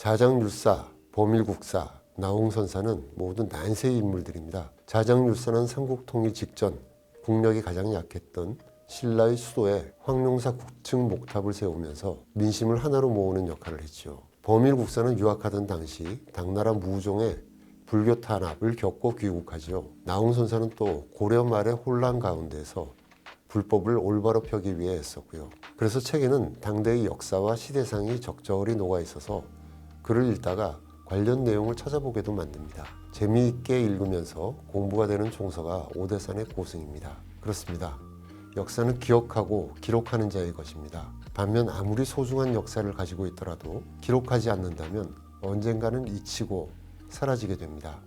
자장율사, 범일국사, 나홍선사는 모두 난세의 인물들입니다. 자장율사는 삼국통일 직전 국력이 가장 약했던 신라의 수도에 황룡사 국층 목탑을 세우면서 민심을 하나로 모으는 역할을 했죠. 범일국사는 유학하던 당시 당나라 무종의 불교 탄압을 겪고 귀국하죠. 나홍선사는 또 고려 말의 혼란 가운데서 불법을 올바로 펴기 위해 애썼고요. 그래서 책에는 당대의 역사와 시대상이 적절히 녹아 있어서 글을 읽다가 관련 내용을 찾아보게도 만듭니다. 재미있게 읽으면서 공부가 되는 총서가 오대산의 고승입니다. 그렇습니다. 역사는 기억하고 기록하는 자의 것입니다. 반면 아무리 소중한 역사를 가지고 있더라도 기록하지 않는다면 언젠가는 잊히고 사라지게 됩니다.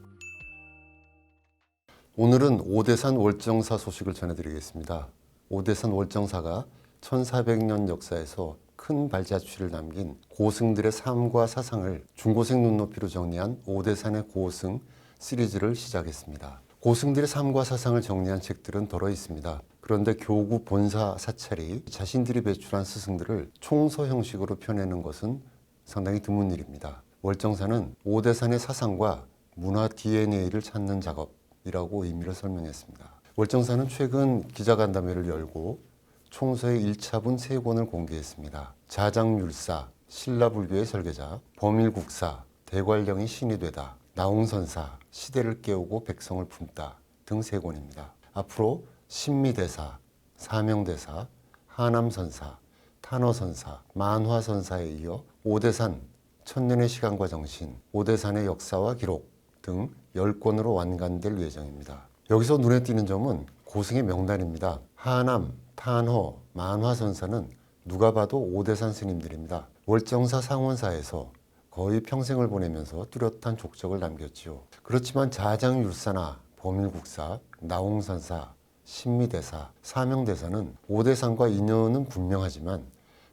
오늘은 오대산 월정사 소식을 전해드리겠습니다. 오대산 월정사가 1400년 역사에서 큰 발자취를 남긴 고승들의 삶과 사상을 중고생 눈높이로 정리한 오대산의 고승 시리즈를 시작했습니다. 고승들의 삶과 사상을 정리한 책들은 덜어 있습니다. 그런데 교구 본사 사찰이 자신들이 배출한 스승들을 총서 형식으로 펴내는 것은 상당히 드문 일입니다. 월정사는 오대산의 사상과 문화 DNA를 찾는 작업이라고 의미를 설명했습니다. 월정사는 최근 기자간담회를 열고 총서의 1차분 3권을 공개했습니다. 자장율사, 신라불교의 설계자, 범일국사, 대관령이 신이 되다, 나홍선사, 시대를 깨우고 백성을 품다 등 3권입니다. 앞으로 신미대사, 사명대사, 하남선사, 탄어선사, 만화선사에 이어 오대산, 천년의 시간과 정신, 오대산의 역사와 기록 등 10권으로 완간될 예정입니다. 여기서 눈에 띄는 점은 고승의 명단입니다. 하남, 탄허, 만화선사는 누가 봐도 오대산 스님들입니다. 월정사 상원사에서 거의 평생을 보내면서 뚜렷한 족적을 남겼지요. 그렇지만 자장율사나 범일국사, 나홍선사, 신미대사, 사명대사는 오대산과 인연은 분명하지만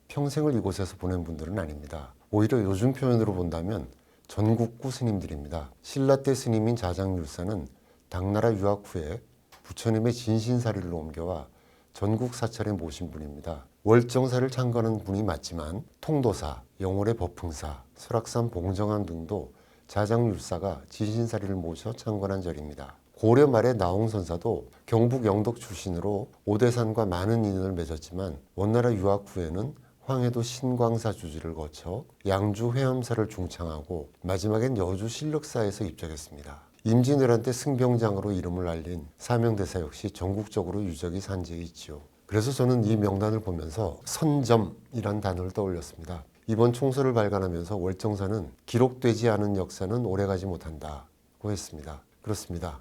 평생을 이곳에서 보낸 분들은 아닙니다. 오히려 요즘 표현으로 본다면 전국구 스님들입니다. 신라 때 스님인 자장율사는 당나라 유학 후에 부처님의 진신사리를 옮겨와 전국 사찰에 모신 분입니다. 월정사를 창건한 분이 맞지만 통도사, 영월의 법흥사, 설악산 봉정암 등도 자장율사가 진신사리를 모셔 창건한 절입니다. 고려 말의 나홍선사도 경북 영덕 출신으로 오대산과 많은 인연을 맺었지만 원나라 유학 후에는 황해도 신광사 주지를 거쳐 양주 회암사를 중창하고 마지막엔 여주 신력사에서 입적했습니다. 임진왜란 때 승병장으로 이름을 알린 사명대사 역시 전국적으로 유적이 산지에 있지요. 그래서 저는 이 명단을 보면서 선점이란 단어를 떠올렸습니다. 이번 총서를 발간하면서 월정사는 기록되지 않은 역사는 오래가지 못한다고 했습니다. 그렇습니다.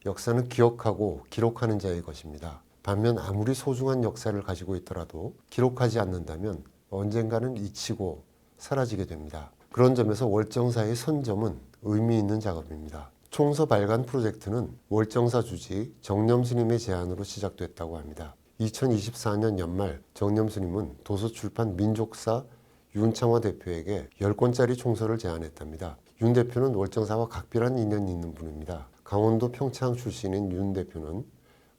역사는 기억하고 기록하는 자의 것입니다. 반면 아무리 소중한 역사를 가지고 있더라도 기록하지 않는다면 언젠가는 잊히고 사라지게 됩니다. 그런 점에서 월정사의 선점은 의미 있는 작업입니다. 총서 발간 프로젝트는 월정사 주지 정념스님의 제안으로 시작됐다고 합니다. 2024년 연말 정념스님은 도서출판 민족사 윤창화 대표에게 10권짜리 총서를 제안했답니다. 윤 대표는 월정사와 각별한 인연이 있는 분입니다. 강원도 평창 출신인 윤 대표는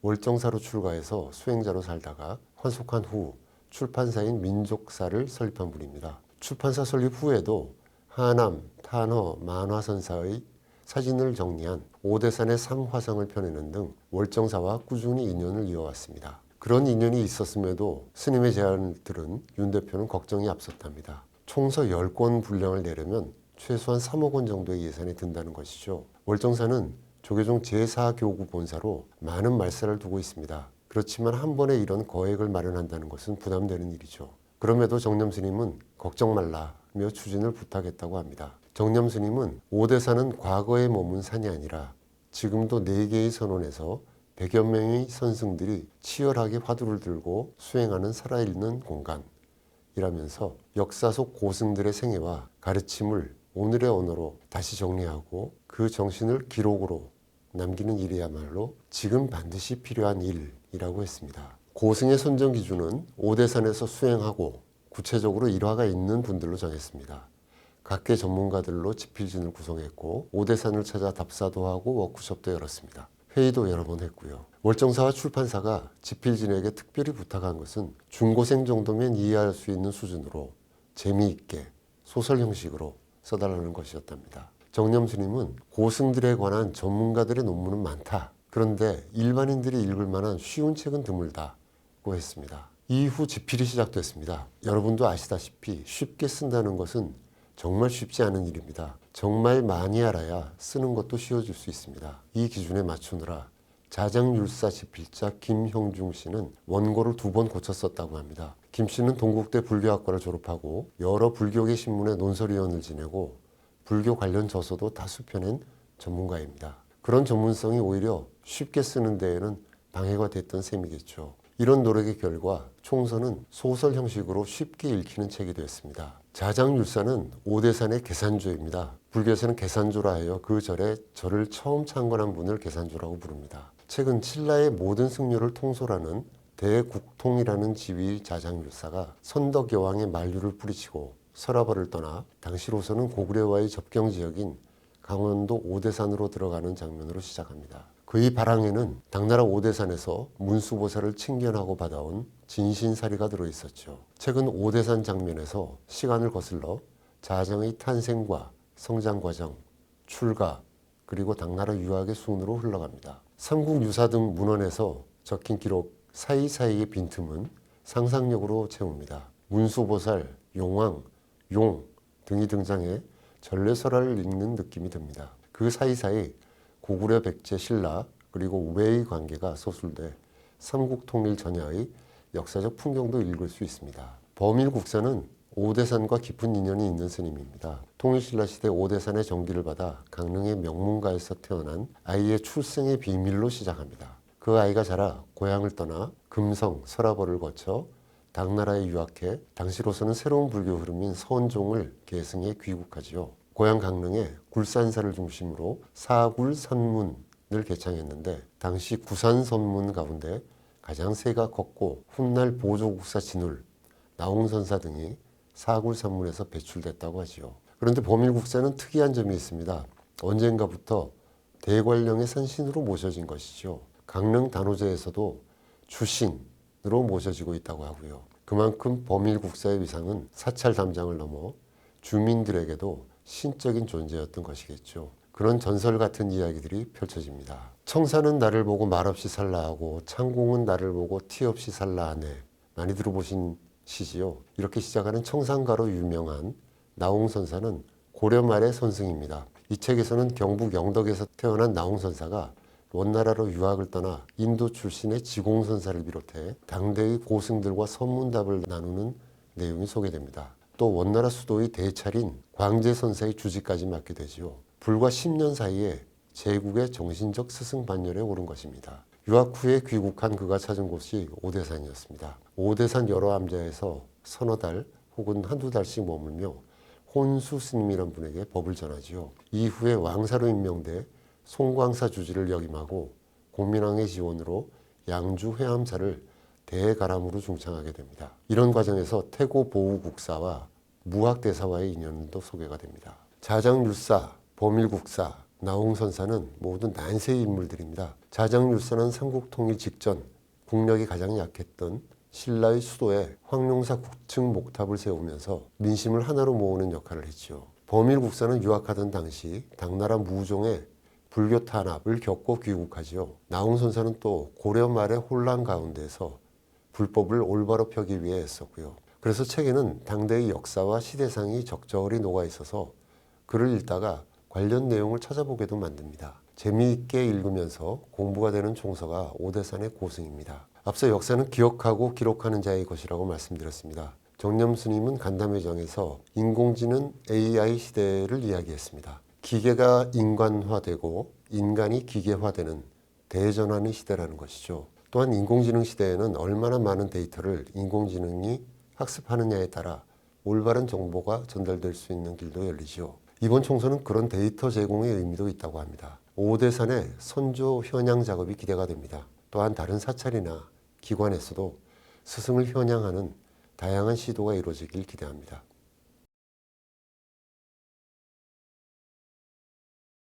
월정사로 출가해서 수행자로 살다가 환속한 후 출판사인 민족사를 설립한 분입니다. 출판사 설립 후에도 하남, 탄허, 만화선사의 사진을 정리한 오대산의 삼화상을 펴내는 등 월정사와 꾸준히 인연을 이어왔습니다. 그런 인연이 있었음에도 스님의 제안을 들은 윤 대표는 걱정이 앞섰답니다. 총서 10권 분량을 내려면 최소한 3억 원 정도의 예산이 든다는 것이죠. 월정사는 조계종 제4교구 본사로 많은 말살을 두고 있습니다. 그렇지만 한 번에 이런 거액을 마련한다는 것은 부담되는 일이죠. 그럼에도 정념스님은 걱정 말라며 추진을 부탁했다고 합니다. 정념스님은 오대산은 과거에 머문 산이 아니라 지금도 4개의 선원에서 100여 명의 선승들이 치열하게 화두를 들고 수행하는 살아있는 공간이라면서 역사 속 고승들의 생애와 가르침을 오늘의 언어로 다시 정리하고 그 정신을 기록으로 남기는 일이야말로 지금 반드시 필요한 일이라고 했습니다. 고승의 선정 기준은 오대산에서 수행하고 구체적으로 일화가 있는 분들로 정했습니다. 각계 전문가들로 집필진을 구성했고 오대산을 찾아 답사도 하고 워크숍도 열었습니다. 회의도 여러 번 했고요. 월정사와 출판사가 집필진에게 특별히 부탁한 것은 중고생 정도면 이해할 수 있는 수준으로 재미있게 소설 형식으로 써달라는 것이었답니다. 정념 스님은 고승들에 관한 전문가들의 논문은 많다. 그런데 일반인들이 읽을 만한 쉬운 책은 드물다고 했습니다. 이후 집필이 시작됐습니다. 여러분도 아시다시피 쉽게 쓴다는 것은 정말 쉽지 않은 일입니다. 정말 많이 알아야 쓰는 것도 쉬워질 수 있습니다. 이 기준에 맞추느라 자장율사 집필자 김형중 씨는 원고를 2번 고쳐 썼다고 합니다. 김 씨는 동국대 불교학과를 졸업하고 여러 불교계 신문의 논설위원을 지내고 불교 관련 저서도 다수 펴낸 전문가입니다. 그런 전문성이 오히려 쉽게 쓰는 데에는 방해가 됐던 셈이겠죠. 이런 노력의 결과 총서는 소설 형식으로 쉽게 읽히는 책이 되었습니다. 자장율사는 오대산의 계산조입니다. 불교에서는 계산조라 하여 그 절에 절을 처음 창건한 분을 계산조라고 부릅니다. 책은 신라의 모든 승려를 통솔하는 대국통이라는 지위 자장율사가 선덕여왕의 만류를 뿌리치고 서라벌을 떠나 당시로서는 고구려와의 접경 지역인 강원도 오대산으로 들어가는 장면으로 시작합니다. 그의 발항에는 당나라 오대산에서 문수보살을 칭견하고 받아온 진신사리가 들어있었죠. 책은 오대산 장면에서 시간을 거슬러 자장의 탄생과 성장 과정, 출가, 그리고 당나라 유학의 순으로 흘러갑니다. 삼국유사 등 문헌에서 적힌 기록 사이사이의 빈틈은 상상력으로 채웁니다. 문수보살, 용왕, 용 등이 등장해 전래설화를 읽는 느낌이 듭니다. 그 사이사이 고구려 백제 신라 그리고 우회의 관계가 서술돼 삼국통일 전야의 역사적 풍경도 읽을 수 있습니다. 범일국사는 오대산과 깊은 인연이 있는 스님입니다. 통일신라 시대 오대산의 정기를 받아 강릉의 명문가에서 태어난 아이의 출생의 비밀로 시작합니다. 그 아이가 자라 고향을 떠나 금성, 설화벌을 거쳐 당나라에 유학해 당시로서는 새로운 불교 흐름인 서원종을 계승해 귀국하지요. 고향 강릉에 굴산사를 중심으로 사굴선문을 개창했는데 당시 구산선문 가운데 가장 세가 컸고 훗날 보조국사 진울, 나홍선사 등이 사굴선문에서 배출됐다고 하지요. 그런데 범일국사는 특이한 점이 있습니다. 언젠가부터 대관령의 산신으로 모셔진 것이죠. 강릉 단오제에서도 주신으로 모셔지고 있다고 하고요. 그만큼 범일국사의 위상은 사찰 담장을 넘어 주민들에게도 신적인 존재였던 것이겠죠. 그런 전설 같은 이야기들이 펼쳐집니다. 청사는 나를 보고 말없이 살라 하고 창공은 나를 보고 티없이 살라 하네. 많이 들어보신 시지요. 이렇게 시작하는 청산가로 유명한 나홍선사는 고려 말의 선승입니다. 이 책에서는 경북 영덕에서 태어난 나홍선사가 원나라로 유학을 떠나 인도 출신의 지공선사를 비롯해 당대의 고승들과 선문답을 나누는 내용이 소개됩니다. 또 원나라 수도의 대찰인 광제선사의 주지까지 맡게 되지요. 불과 10년 사이에 제국의 정신적 스승반열에 오른 것입니다. 유학 후에 귀국한 그가 찾은 곳이 오대산이었습니다. 오대산 여러 암자에서 서너 달 혹은 한두 달씩 머물며 혼수 스님이란 분에게 법을 전하지요. 이후에 왕사로 임명돼 송광사 주지를 역임하고 공민왕의 지원으로 양주 회암사를 대가람으로 중창하게 됩니다. 이런 과정에서 태고 보우국사와 무학대사와의 인연도 소개가 됩니다. 자장율사, 범일국사, 나홍선사는 모두 난세의 인물들입니다. 자장율사는 삼국통일 직전 국력이 가장 약했던 신라의 수도에 황룡사 국층 목탑을 세우면서 민심을 하나로 모으는 역할을 했지요. 범일국사는 유학하던 당시 당나라 무종의 불교 탄압을 겪고 귀국하지요. 나홍선사는 또 고려 말의 혼란 가운데서 불법을 올바로 펴기 위해 애썼고요. 그래서 책에는 당대의 역사와 시대상이 적절히 녹아 있어서 글을 읽다가 관련 내용을 찾아보게도 만듭니다. 재미있게 읽으면서 공부가 되는 총서가 오대산의 고승입니다. 앞서 역사는 기억하고 기록하는 자의 것이라고 말씀드렸습니다. 정념 스님은 간담회장에서 인공지능 AI 시대를 이야기했습니다. 기계가 인간화되고 인간이 기계화되는 대전환의 시대라는 것이죠. 또한 인공지능 시대에는 얼마나 많은 데이터를 인공지능이 학습하느냐에 따라 올바른 정보가 전달될 수 있는 길도 열리죠. 이번 총서는 그런 데이터 제공의 의미도 있다고 합니다. 오대산의 선조 현양 작업이 기대가 됩니다. 또한 다른 사찰이나 기관에서도 스승을 현양하는 다양한 시도가 이루어지길 기대합니다.